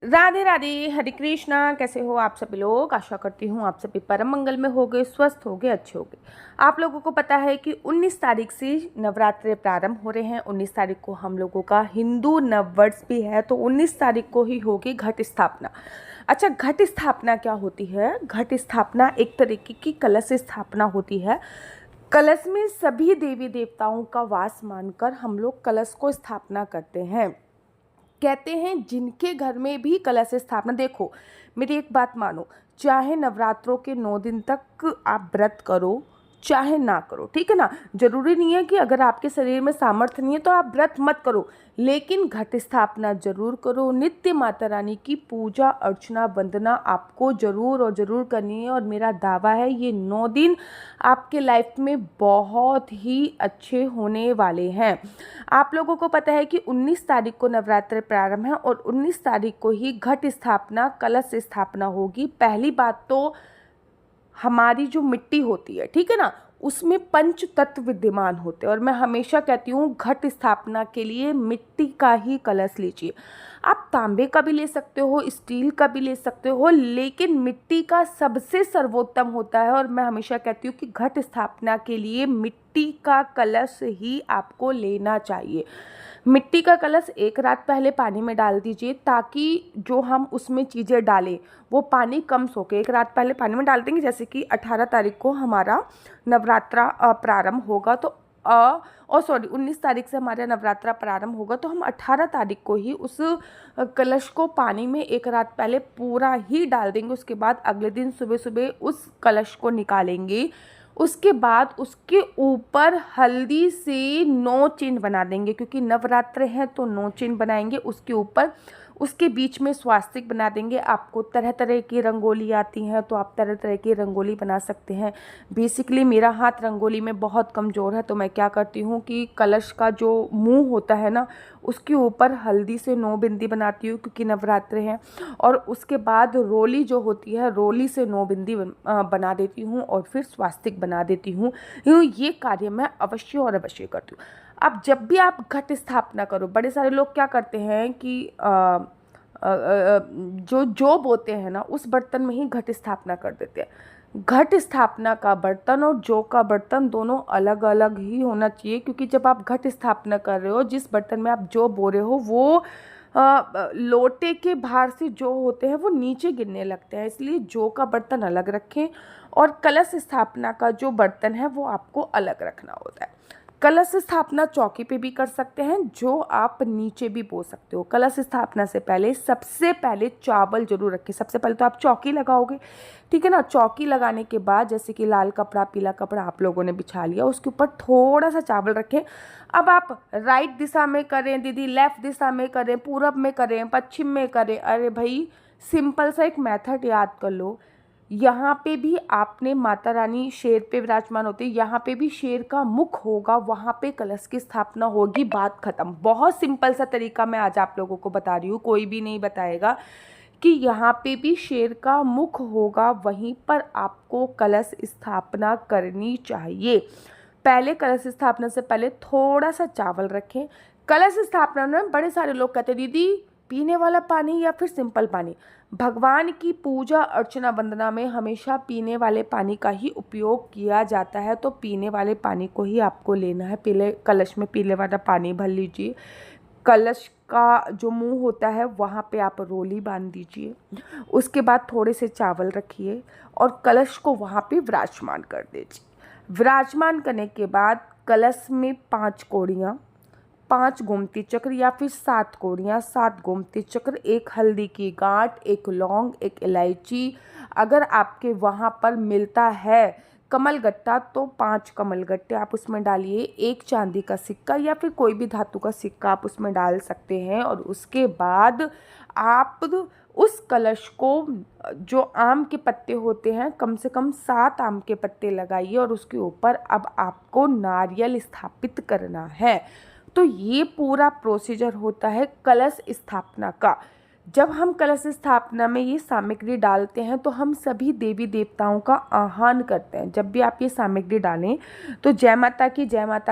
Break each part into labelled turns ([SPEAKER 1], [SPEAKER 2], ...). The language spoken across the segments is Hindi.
[SPEAKER 1] राधे राधे, हरे कृष्णा। कैसे हो आप सभी लोग? आशा करती हूँ आप सभी परम मंगल में होगे, स्वस्थ होगे, अच्छे होगे। आप लोगों को पता है कि 19 तारीख से नवरात्रे प्रारंभ हो रहे हैं। 19 तारीख को हम लोगों का हिंदू नववर्ष भी है, तो 19 तारीख को ही होगी घट स्थापना। अच्छा, घट स्थापना क्या होती है? घट स्थापना एक तरीके की कलश स्थापना होती है। कलश में सभी देवी देवताओं का वास मानकर हम लोग कलश को स्थापना करते हैं। कहते हैं जिनके घर में भी कलश स्थापना, देखो मेरी एक बात मानो, चाहे नवरात्रों के 9 दिन तक आप व्रत करो चाहे ना करो, ठीक है ना। जरूरी नहीं है कि अगर आपके शरीर में सामर्थ्य नहीं है तो आप व्रत मत करो, लेकिन घट स्थापना जरूर करो। नित्य माता रानी की पूजा अर्चना वंदना आपको जरूर और जरूर करनी है। और मेरा दावा है ये 9 दिन आपके लाइफ में बहुत ही अच्छे होने वाले हैं। आप लोगों को पता है कि 19 तारीख को नवरात्र प्रारंभ है और 19 तारीख को ही घट स्थापना कलश स्थापना होगी। पहली बात तो हमारी जो मिट्टी होती है, ठीक है ना, उसमें पंच तत्व विद्यमान होते हैं। और मैं हमेशा कहती हूँ घट स्थापना के लिए मिट्टी का ही कलश लीजिए। आप तांबे का भी ले सकते हो, स्टील का भी ले सकते हो, लेकिन मिट्टी का सबसे सर्वोत्तम होता है। और मैं हमेशा कहती हूँ कि घट स्थापना के लिए मिट्टी का कलश ही आपको लेना चाहिए। मिट्टी का कलश एक रात पहले पानी में डाल दीजिए, ताकि जो हम उसमें चीज़ें डालें वो पानी कम सोखे। एक रात पहले पानी में डाल देंगे, जैसे कि 18 तारीख को हमारा नवरात्रा प्रारंभ होगा, तो 19 तारीख से हमारा नवरात्रा प्रारंभ होगा, तो हम 18 तारीख को ही उस कलश को पानी में एक रात पहले पूरा ही डाल देंगे। उसके बाद अगले दिन सुबह सुबह उस कलश को निकालेंगे। उसके बाद उसके ऊपर हल्दी से 9 चिन्ह बना देंगे, क्योंकि नवरात्र हैं तो 9 चिन्ह बनाएंगे उसके ऊपर। उसके बीच में स्वास्तिक बना देंगे। आपको तरह तरह की रंगोली आती हैं तो आप तरह तरह की रंगोली बना सकते हैं। बेसिकली मेरा हाथ रंगोली में बहुत कमज़ोर है, तो मैं क्या करती हूँ कि कलश का जो मुंह होता है ना, उसके ऊपर हल्दी से 9 बिंदी बनाती हूँ, क्योंकि नवरात्र हैं। और उसके बाद रोली जो होती है, रोली से 9 बिंदी बना देती हूँ और फिर स्वास्तिक बना देती हूँ। ये कार्य मैं अवश्य और अवश्य करती हूँ। अब जब भी आप घट स्थापना करो, बड़े सारे लोग क्या करते हैं कि जो बोते हैं ना, उस बर्तन में ही घट स्थापना कर देते हैं। घट स्थापना का बर्तन और जौ का बर्तन दोनों अलग अलग ही होना चाहिए, क्योंकि जब आप घट स्थापना कर रहे हो, जिस बर्तन में आप जौ बो रहे हो, वो लोटे के भार से जो होते हैं वो नीचे गिरने लगते हैं, इसलिए जौ का बर्तन अलग रखें और कलश स्थापना का जो बर्तन है वो आपको अलग रखना होता है। कलश स्थापना चौकी पे भी कर सकते हैं, जो आप नीचे भी बो सकते हो। कलश स्थापना से पहले सबसे पहले चावल जरूर रखें। सबसे पहले तो आप चौकी लगाओगे, ठीक है ना। चौकी लगाने के बाद जैसे कि लाल कपड़ा पीला कपड़ा आप लोगों ने बिछा लिया, उसके ऊपर थोड़ा सा चावल रखें। अब आप राइट दिशा में करें दीदी, लेफ्ट दिशा में करें, पूरब में करें, पश्चिम में करें, अरे भाई सिंपल सा एक मेथड याद कर लो। यहाँ पे भी आपने माता रानी शेर पे विराजमान होती है, यहाँ पे भी शेर का मुख होगा, वहाँ पे कलश की स्थापना होगी, बात खत्म। बहुत सिंपल सा तरीका मैं आज आप लोगों को बता रही हूँ, कोई भी नहीं बताएगा कि यहाँ पे भी शेर का मुख होगा, वहीं पर आपको कलश स्थापना करनी चाहिए। पहले कलश स्थापना से पहले थोड़ा सा चावल रखें। कलश स्थापना में बड़े सारे लोग कहते हैं दीदी पीने वाला पानी या फिर सिंपल पानी। भगवान की पूजा अर्चना वंदना में हमेशा पीने वाले पानी का ही उपयोग किया जाता है, तो पीने वाले पानी को ही आपको लेना है। पीले कलश में पीने वाला पानी भर लीजिए। कलश का जो मुंह होता है वहाँ पे आप रोली बांध दीजिए। उसके बाद थोड़े से चावल रखिए और कलश को वहाँ पे विराजमान कर दीजिए। विराजमान करने के बाद कलश में 5 कौड़ियाँ, 5 गोमती चक्र या फिर 7 कौड़ियाँ, 7 गोमती चक्र, 1 हल्दी की गांठ, 1 लौंग, 1 इलायची। अगर आपके वहाँ पर मिलता है कमल गट्टा तो 5 कमल गट्टे आप उसमें डालिए। 1 चांदी का सिक्का या फिर कोई भी धातु का सिक्का आप उसमें डाल सकते हैं। और उसके बाद आप उस कलश को, जो आम के पत्ते होते हैं, कम से कम 7 आम के पत्ते लगाइए और उसके ऊपर अब आपको नारियल स्थापित करना है। तो ये पूरा प्रोसीजर होता है कलश स्थापना का। जब हम कलश स्थापना में ये सामग्री डालते हैं तो हम सभी देवी देवताओं का आह्वान करते हैं। जब भी आप ये सामग्री डालें तो जय माता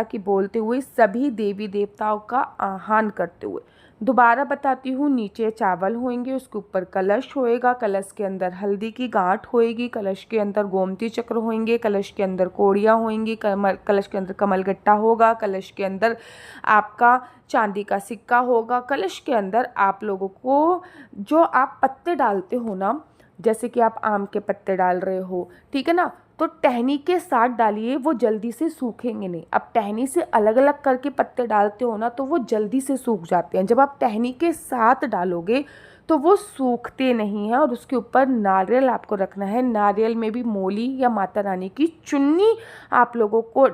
[SPEAKER 1] की बोलते हुए सभी देवी देवताओं का आह्वान करते हुए दोबारा बताती हूँ, नीचे चावल होंगे, उसके ऊपर कलश होएगा, कलश के अंदर हल्दी की गांठ होएगी, कलश के अंदर गोमती चक्र होंगे, कलश के अंदर कोड़ियाँ होंगी, कलश के अंदर कमलगट्टा होगा, कलश के अंदर आपका चांदी का सिक्का होगा। कलश के अंदर आप लोगों को जो आप पत्ते डालते हो ना, जैसे कि आप आम के पत्ते डाल रहे हो, ठीक है ना, तो टहनी के साथ डालिए, वो जल्दी से सूखेंगे नहीं। अब टहनी से अलग अलग करके पत्ते डालते हो ना, तो वो जल्दी से सूख जाते हैं। जब आप टहनी के साथ डालोगे तो वो सूखते नहीं हैं। और उसके ऊपर नारियल आपको रखना है। नारियल में भी मोली या माता रानी की चुन्नी आप लोगों को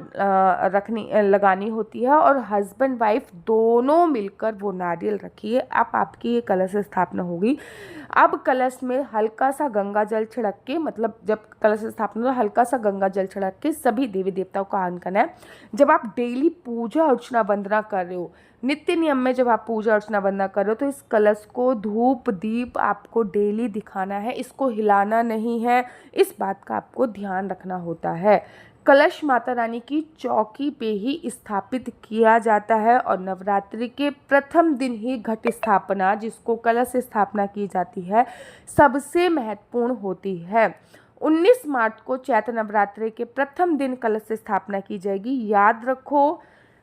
[SPEAKER 1] लगानी होती है, और हस्बैंड वाइफ दोनों मिलकर वो नारियल रखिए। अब आपकी ये कलश स्थापना होगी। अब कलश में हल्का सा गंगा जल छिड़क के, मतलब जब कलश स्थापना हल्का सा गंगा जल छिड़क के सभी देवी देवताओं का आह्वान करना है। जब आप डेली पूजा अर्चना वंदना कर रहे हो, नित्य नियम में जब आप पूजा अर्चना वंदना कर रहे हो, तो इस कलश को धूप दीप आपको डेली दिखाना है, इसको हिलाना नहीं है। इस बात का आपको ध्यान रखना होता है। कलश माता रानी की चौकी पे ही स्थापित किया जाता है, और नवरात्रि के प्रथम दिन ही घट स्थापना, जिसको कलश स्थापना की जाती है, सबसे महत्वपूर्ण होती है। 19 मार्च को चैत्र नवरात्रि के प्रथम दिन कलश स्थापना की जाएगी। याद रखो,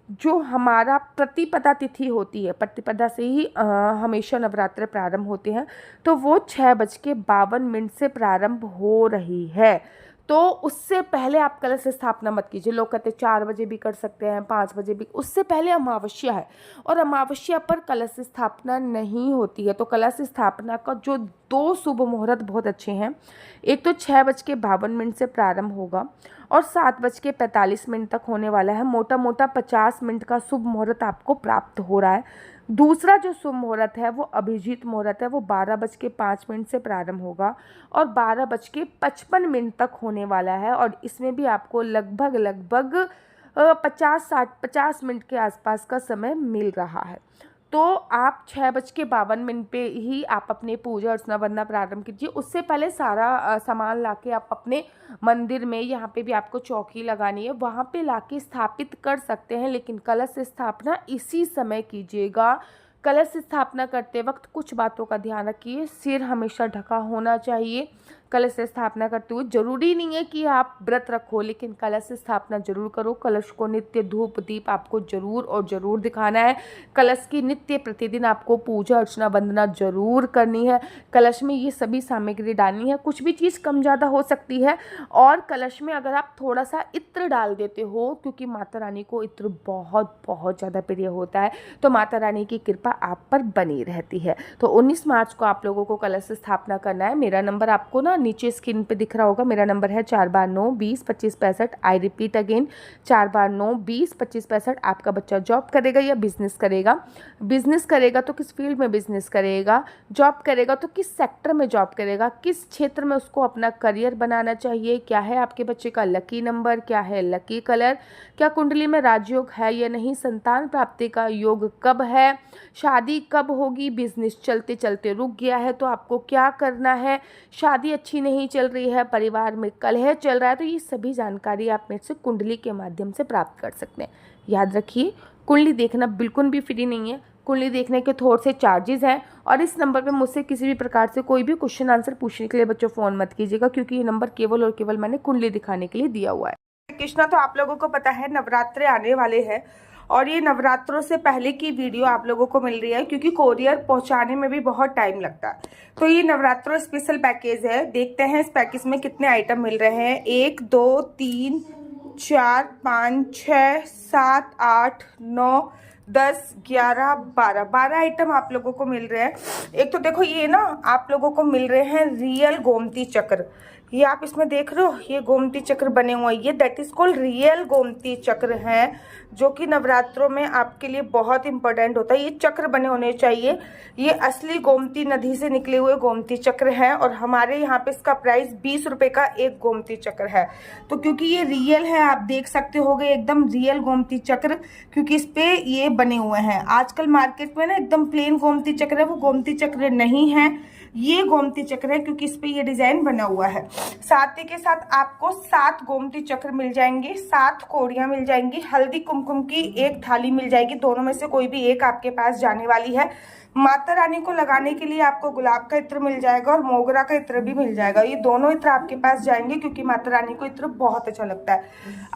[SPEAKER 1] जो हमारा प्रतिपदा तिथि होती है, प्रतिपदा से ही हमेशा नवरात्र प्रारंभ होते हैं, तो वो 6:52 से प्रारंभ हो रही है। तो उससे पहले आप कलश स्थापना मत कीजिए। लोग कहते हैं 4 बजे भी कर सकते हैं, 5 बजे भी, उससे पहले अमावस्या है, और अमावस्या पर कलश स्थापना नहीं होती है। तो कलश स्थापना का जो 2 शुभ मुहूर्त बहुत अच्छे हैं। एक तो 6:52 से प्रारंभ होगा, और 7:45 तक होने वाला है। मोटा मोटा 50 मिनट का शुभ मुहूर्त आपको प्राप्त हो रहा है। दूसरा जो शुभ मुहूर्त है वो अभिजीत मुहूर्त है, वो 12:05 से प्रारंभ होगा, और 12:55 तक होने वाला है। और इसमें भी आपको लगभग 50 मिनट के आसपास का समय मिल रहा है। तो आप 6:52 पे ही आप अपने पूजा अर्चना वंदना प्रारंभ कीजिए। उससे पहले सारा सामान लाके आप अपने मंदिर में, यहाँ पे भी आपको चौकी लगानी है, वहाँ पे लाके स्थापित कर सकते हैं, लेकिन कलश स्थापना इसी समय कीजिएगा। कलश स्थापना करते वक्त कुछ बातों का ध्यान रखिए। सिर हमेशा ढका होना चाहिए। कलश स्थापना करते हुए जरूरी नहीं है कि आप व्रत रखो, लेकिन कलश स्थापना जरूर करो। कलश को नित्य धूप दीप आपको जरूर और जरूर दिखाना है। कलश की नित्य प्रतिदिन आपको पूजा अर्चना वंदना जरूर करनी है। कलश में ये सभी सामग्री डालनी है। कुछ भी चीज़ कम ज़्यादा हो सकती है। और कलश में अगर आप थोड़ा सा इत्र डाल देते हो, क्योंकि माता रानी को इत्र बहुत बहुत ज़्यादा प्रिय होता है, तो माता रानी की कृपा आप पर बनी रहती है। तो 19 मार्च को आप लोगों को कलश स्थापना करना है। मेरा नंबर आपको ना नीचे स्क्रीन पे दिख रहा होगा। मेरा नंबर है 4/9-20-25-65। I repeat again, 4/9-20-25-65। आपका बच्चा जॉब करेगा या बिजनेस करेगा? बिजनेस करेगा तो किस फील्ड में बिजनेस करेगा? जॉब करेगा तो किस सेक्टर में जॉब करेगा? किस क्षेत्र में उसको अपना करियर बनाना चाहिए? क्या है आपके बच्चे का लकी नंबर? क्या है लकी कलर? क्या कुंडली में राजयोग है या नहीं? संतान प्राप्ति का योग कब है? शादी कब होगी? बिजनेस चलते चलते रुक गया है तो आपको क्या करना है? शादी अच्छी नहीं चल रही है, परिवार में कलह चल रहा है, तो ये सभी जानकारी आप मेरे से कुंडली के माध्यम से प्राप्त कर सकते हैं। याद रखिए, कुंडली देखना बिल्कुल भी फ्री नहीं है। कुंडली देखने के थोड़े से चार्जेस हैं, और इस नंबर पे मुझसे किसी भी प्रकार से कोई भी क्वेश्चन आंसर पूछने के लिए बच्चों फ़ोन मत कीजिएगा, क्योंकि ये नंबर केवल और केवल मैंने कुंडली दिखाने के लिए दिया हुआ है। कृष्णा, तो आप लोगों को पता है नवरात्रे आने वाले हैं, और ये नवरात्रों से पहले की वीडियो आप लोगों को मिल रही है, क्योंकि कोरियर पहुंचाने में भी बहुत टाइम लगता है। तो ये नवरात्रों स्पेशल पैकेज है। देखते हैं इस पैकेज में कितने आइटम मिल रहे हैं। 1 2 3 4 5 6 7 8 9 10 11 12 आइटम आप लोगों को मिल रहे हैं। एक तो देखो, ये ना आप लोगों को मिल रहे हैं रियल गोमती चक्र। ये आप इसमें देख रहे हो, ये गोमती चक्र बने हुए हैं। ये that is called real Gomti चक्र हैं, जो कि नवरात्रों में आपके लिए बहुत इंपॉर्टेंट होता है। ये चक्र बने होने चाहिए। ये असली गोमती नदी से निकले हुए गोमती चक्र हैं, और हमारे यहाँ पे इसका प्राइस 20 रुपए का एक गोमती चक्र है। तो क्योंकि ये रियल है, आप देख सकते होगे एकदम रियल गोमती चक्र, क्योंकि इस पे ये बने हुए हैं। आजकल मार्केट में ना एकदम प्लेन गोमती चक्र है, वो गोमती चक्र नहीं है। ये गोमती चक्र है क्योंकि इस पे ये डिजाइन बना हुआ है। साथ ही के साथ आपको 7 गोमती चक्र मिल जाएंगे, 7 कोड़ियां मिल जाएंगी, हल्दी कुमकुम की एक थाली मिल जाएगी। दोनों में से कोई भी एक आपके पास जाने वाली है। माता रानी को लगाने के लिए आपको गुलाब का इत्र मिल जाएगा और मोगरा का इत्र भी मिल जाएगा। ये दोनों इत्र आपके पास जाएंगे क्योंकि माता रानी को इत्र बहुत अच्छा लगता है।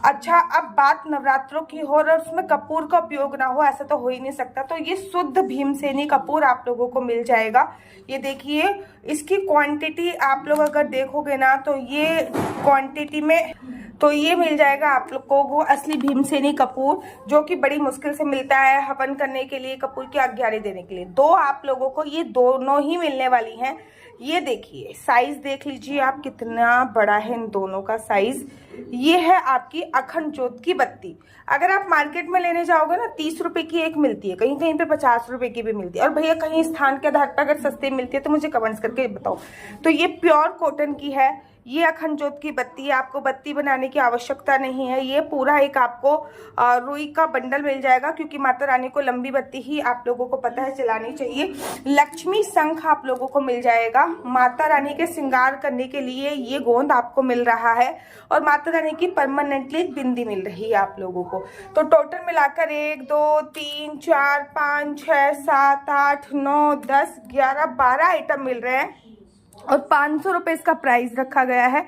[SPEAKER 1] अच्छा, अब बात नवरात्रों की हो और उसमें कपूर का उपयोग ना हो, ऐसा तो हो ही नहीं सकता। तो ये शुद्ध भीमसेनी कपूर आप लोगों को मिल जाएगा। ये देखिए, इसकी क्वांटिटी आप लोग अगर देखोगे ना तो ये क्वांटिटी में तो ये मिल जाएगा आप लोग को वो असली भीमसेनी कपूर, जो कि बड़ी मुश्किल से मिलता है हवन करने के लिए, कपूर की आज्ञारी देने के लिए। दो आप लोगों को ये दोनों ही मिलने वाली हैं। ये देखिए, साइज देख लीजिए आप कितना बड़ा है इन दोनों का साइज। ये है आपकी अखंड ज्योत की बत्ती। अगर आप मार्केट में लेने जाओगे ना 30 रुपए की एक मिलती है, कहीं कहीं पे 50 रुपए की भी मिलती है। और भैया कहीं स्थान के आधार पर अगर सस्ती मिलती है तो मुझे कमेंट्स करके बताओ। तो ये प्योर कॉटन की है, ये अखंड ज्योत की बत्ती है। आपको बत्ती बनाने की आवश्यकता नहीं है। ये पूरा एक आपको रुई का बंडल मिल जाएगा क्योंकि माता रानी को लंबी बत्ती ही आप लोगों को पता है चलानी चाहिए। लक्ष्मी शंख आप लोगों को मिल जाएगा। माता रानी के श्रृंगार करने के लिए ये गोंद आपको मिल रहा है और माता रानी की परमानेंटली बिंदी मिल रही है आप लोगों को। तो टोटल मिलाकर 1 2 3 4 5 6 7 8 9 10 11 12 आइटम मिल रहे हैं और 500 रुपये इसका प्राइस रखा गया है।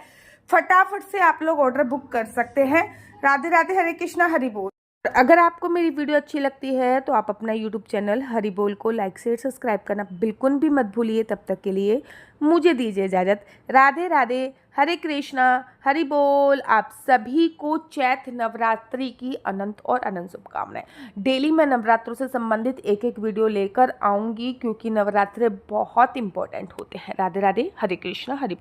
[SPEAKER 1] फटाफट से आप लोग ऑर्डर बुक कर सकते हैं। राधे राधे, हरे कृष्णा, हरि बोल। अगर आपको मेरी वीडियो अच्छी लगती है तो आप अपना यूट्यूब चैनल हरि बोल को लाइक शेयर सब्सक्राइब करना बिल्कुल भी मत भूलिए। तब तक के लिए मुझे दीजिए इजाज़त। राधे राधे, हरे कृष्णा, हरि बोल। आप सभी को चैत्र नवरात्रि की अनंत और अनंत शुभकामनाएं। डेली मैं नवरात्रों से संबंधित एक एक वीडियो लेकर आऊँगी क्योंकि नवरात्रे बहुत इंपॉर्टेंट होते हैं। राधे राधे, हरे कृष्णा, हरि